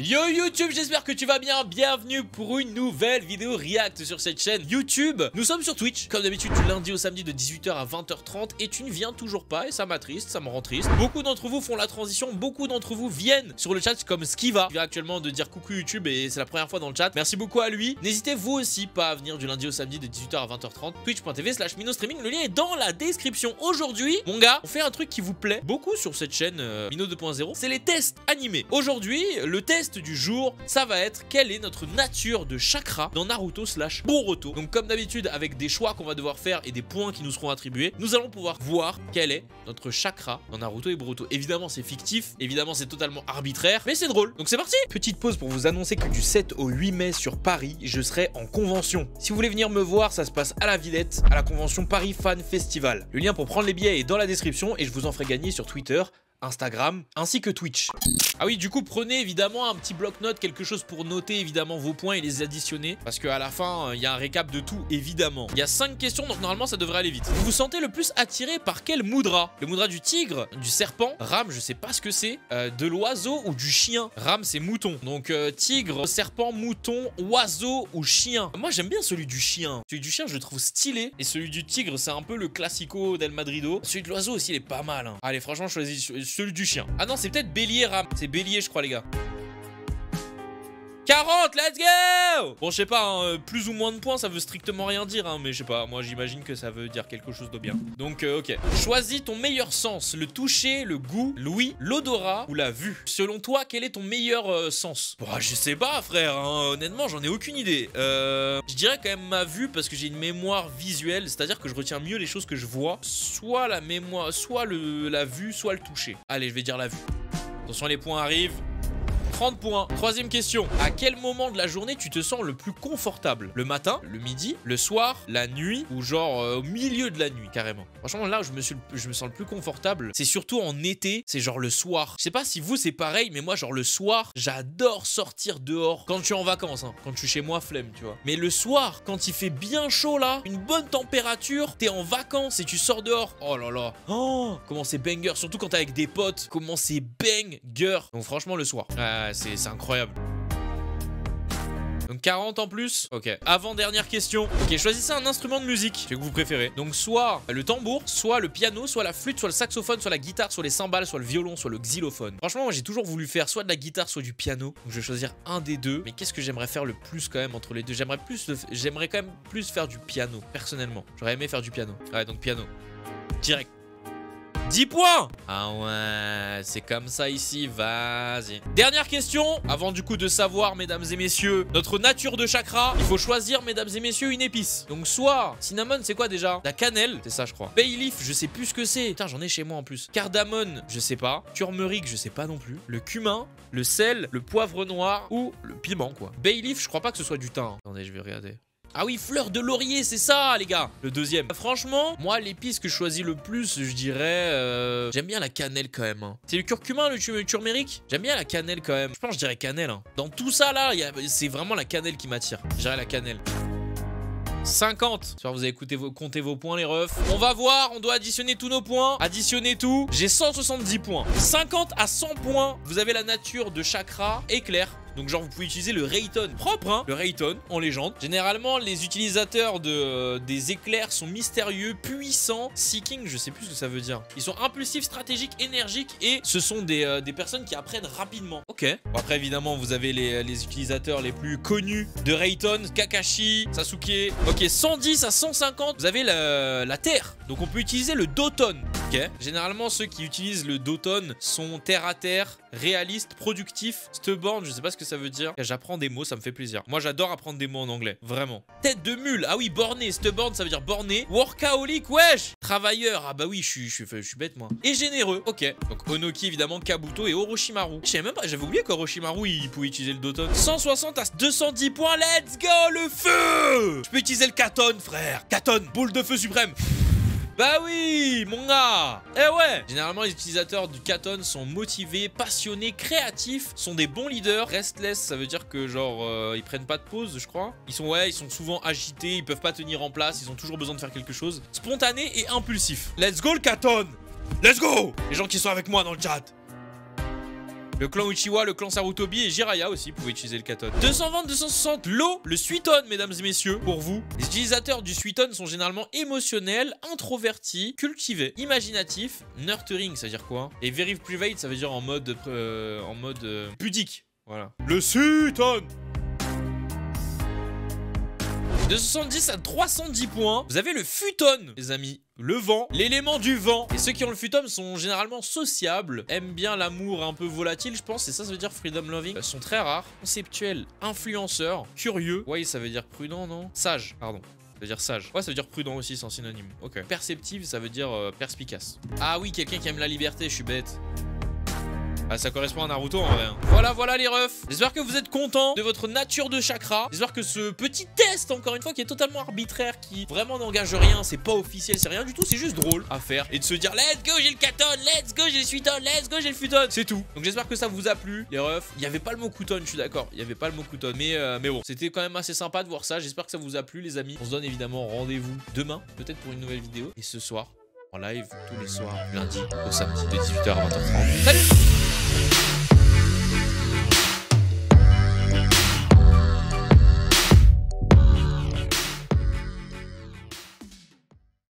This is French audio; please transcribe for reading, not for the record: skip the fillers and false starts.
Yo YouTube, j'espère que tu vas bien, bienvenue pour une nouvelle vidéo react sur cette chaîne YouTube. Nous sommes sur Twitch, comme d'habitude du lundi au samedi de 18h à 20h30 et tu ne viens toujours pas et ça m'attriste, ça me rend triste. Beaucoup d'entre vous font la transition, beaucoup d'entre vous viennent sur le chat comme Skiva. Il vient actuellement de dire coucou YouTube et c'est la première fois dans le chat, merci beaucoup à lui. N'hésitez vous aussi pas à venir du lundi au samedi de 18h à 20h30, twitch.tv/MinoStreaming, le lien est dans la description. Aujourd'hui, mon gars, on fait un truc qui vous plaît beaucoup sur cette chaîne Mino 2.0, c'est les tests animés. Aujourd'hui, le test du jour, ça va être quelle est notre nature de chakra dans Naruto / Boruto. Donc comme d'habitude, avec des choix qu'on va devoir faire et des points qui nous seront attribués, nous allons pouvoir voir quel est notre chakra dans Naruto et Boruto. Évidemment c'est fictif, évidemment c'est totalement arbitraire, mais c'est drôle, donc c'est parti. Petite pause pour vous annoncer que du 7 au 8 mai sur Paris, je serai en convention. Si vous voulez venir me voir, ça se passe à la Villette, à la convention Paris Fan Festival. Le lien pour prendre les billets est dans la description et je vous en ferai gagner sur Twitter, Instagram ainsi que Twitch. Ah oui, du coup prenez évidemment un petit bloc-notes, quelque chose pour noter évidemment vos points et les additionner, parce qu'à la fin il y a un récap de tout évidemment. Il y a 5 questions donc normalement ça devrait aller vite. Vous vous sentez le plus attiré par quel mudra? Le mudra du tigre, du serpent, rame je sais pas ce que c'est, de l'oiseau ou du chien? Rame c'est mouton, donc tigre, serpent, mouton, oiseau ou chien. Moi j'aime bien celui du chien. Celui du chien je le trouve stylé et celui du tigre c'est un peu le classico del Madrido. Celui de l'oiseau aussi il est pas mal hein. Allez franchement choisis celui du chien. Ah non c'est peut-être bélier rame. C'est bélier je crois les gars. 40, let's go! Bon je sais pas, hein, plus ou moins de points ça veut strictement rien dire hein, mais je sais pas, moi j'imagine que ça veut dire quelque chose de bien. Donc ok. Choisis ton meilleur sens, le toucher, le goût, l'ouïe, l'odorat ou la vue. Selon toi, quel est ton meilleur sens? Bon je sais pas frère, hein, honnêtement j'en ai aucune idée. Je dirais quand même ma vue parce que j'ai une mémoire visuelle, c'est-à-dire que je retiens mieux les choses que je vois. Soit la mémoire, soit la vue, soit le toucher. Allez je vais dire la vue. Attention les points arrivent. 30 points. Troisième question. À quel moment de la journée tu te sens le plus confortable? Le matin, le midi, le soir, la nuit ou genre au milieu de la nuit carrément? Franchement là où je me sens le plus confortable, c'est surtout en été, c'est genre le soir. Je sais pas si vous c'est pareil, mais moi genre le soir, j'adore sortir dehors. Quand je suis en vacances, hein. Quand je suis chez moi, flemme, tu vois. Mais le soir, quand il fait bien chaud là, une bonne température, t'es en vacances et tu sors dehors. Oh là là. Oh, comment c'est banger. Surtout quand t'es avec des potes. Comment c'est banger. Donc franchement le soir. C'est incroyable. Donc 40 en plus. Ok. Avant-dernière question. Ok, choisissez un instrument de musique que vous préférez. Donc soit le tambour, soit le piano, soit la flûte, soit le saxophone, soit la guitare, soit les cymbales, soit le violon, soit le xylophone. Franchement, moi j'ai toujours voulu faire soit de la guitare, soit du piano. Donc je vais choisir un des deux. Mais qu'est-ce que j'aimerais faire le plus quand même entre les deux? J'aimerais quand même plus faire du piano, personnellement. J'aurais aimé faire du piano. Ouais, donc piano. Direct. 10 points! Ah ouais, c'est comme ça ici, vas-y. Dernière question, avant du coup de savoir, mesdames et messieurs, notre nature de chakra, il faut choisir, mesdames et messieurs, une épice. Donc soit, cinnamon, c'est quoi déjà? La cannelle, c'est ça je crois. Bay leaf, je sais plus ce que c'est. Putain, j'en ai chez moi en plus. Cardamone, je sais pas. Turmeric, je sais pas non plus. Le cumin, le sel, le poivre noir ou le piment quoi. Bay leaf, je crois pas que ce soit du thym. Hein. Attendez, je vais regarder. Ah oui, fleur de laurier, c'est ça les gars. Le deuxième. Franchement, moi l'épice que je choisis le plus, je dirais... J'aime bien la cannelle quand même. Hein. C'est le curcuma, le turmeric? J'aime bien la cannelle quand même. Je pense que je dirais cannelle. Hein. Dans tout ça là, c'est vraiment la cannelle qui m'attire. Je dirais la cannelle. 50. J'espère que vous avez compté vos points les refs. On va voir, on doit additionner tous nos points. Additionner tout. J'ai 170 points. 50 à 100 points. Vous avez la nature de chakra éclair. Donc genre vous pouvez utiliser le Rayton. Propre hein. Le Rayton en légende. Généralement les utilisateurs des éclairs sont mystérieux, puissants, seeking, je sais plus ce que ça veut dire. Ils sont impulsifs, stratégiques, énergiques et ce sont des personnes qui apprennent rapidement. Ok. Bon, après évidemment vous avez les utilisateurs les plus connus de Rayton, Kakashi, Sasuke. Ok, 110 à 150, vous avez la terre. Donc on peut utiliser le Doton. Ok. Généralement ceux qui utilisent le Doton sont terre à terre, réalistes, productifs, stubborn, je sais pas ce que ça veut dire. J'apprends des mots, ça me fait plaisir. Moi j'adore apprendre des mots en anglais, vraiment. Tête de mule, ah oui, borné, stubborn ça veut dire borné. Workaholic, wesh. Travailleur, ah bah oui, je suis bête moi. Et généreux, ok. Donc Onoki évidemment, Kabuto et Orochimaru. Je sais même pas, j'avais oublié qu'Orochimaru il pouvait utiliser le Doton. 160 à 210 points, let's go, le feu. Je peux utiliser le Katon, frère. Katon, boule de feu suprême. Bah oui, mon gars. Eh ouais. Généralement, les utilisateurs du Katon sont motivés, passionnés, créatifs, sont des bons leaders. Restless, ça veut dire que genre, ils prennent pas de pause, je crois. Ils sont souvent agités, ils peuvent pas tenir en place, ils ont toujours besoin de faire quelque chose. Spontané et impulsif. Let's go le Katon. Let's go. Les gens qui sont avec moi dans le chat. Le clan Uchiwa, le clan Sarutobi et Jiraiya aussi pouvaient utiliser le Katon. 220, 260, l'eau, le Suiton, mesdames et messieurs, pour vous. Les utilisateurs du Suiton sont généralement émotionnels, introvertis, cultivés, imaginatifs, nurturing, ça veut dire quoi? Et very private, ça veut dire en mode pudique. Voilà. Le Suiton. De 70 à 310 points, vous avez le Futon, les amis. Le vent, l'élément du vent. Et ceux qui ont le Futon sont généralement sociables, aiment bien l'amour un peu volatile, je pense. Et ça veut dire freedom loving. Sont très rares, conceptuels, influenceurs, curieux. Ouais, ça veut dire prudent, non? Sage, pardon. Ça veut dire sage. Ouais, ça veut dire prudent aussi, c'est un synonyme. Ok. Perceptive, ça veut dire perspicace. Ah oui, quelqu'un qui aime la liberté, je suis bête. Ah, ça correspond à Naruto en vrai. Voilà les refs. J'espère que vous êtes contents de votre nature de chakra. J'espère que ce petit test, encore une fois, qui est totalement arbitraire, qui vraiment n'engage rien, c'est pas officiel, c'est rien du tout, c'est juste drôle à faire. Et de se dire, let's go, j'ai le Katon, let's go, j'ai le Suiton, let's go, j'ai le Futon. C'est tout. Donc j'espère que ça vous a plu, les refs. Il n'y avait pas le mot Kuton, je suis d'accord. Il n'y avait pas le mot Kuton. Mais bon, c'était quand même assez sympa de voir ça. J'espère que ça vous a plu, les amis. On se donne évidemment rendez-vous demain, peut-être pour une nouvelle vidéo. Et ce soir, en live, tous les soirs, lundi au samedi, de 18h à 20h30. Salut!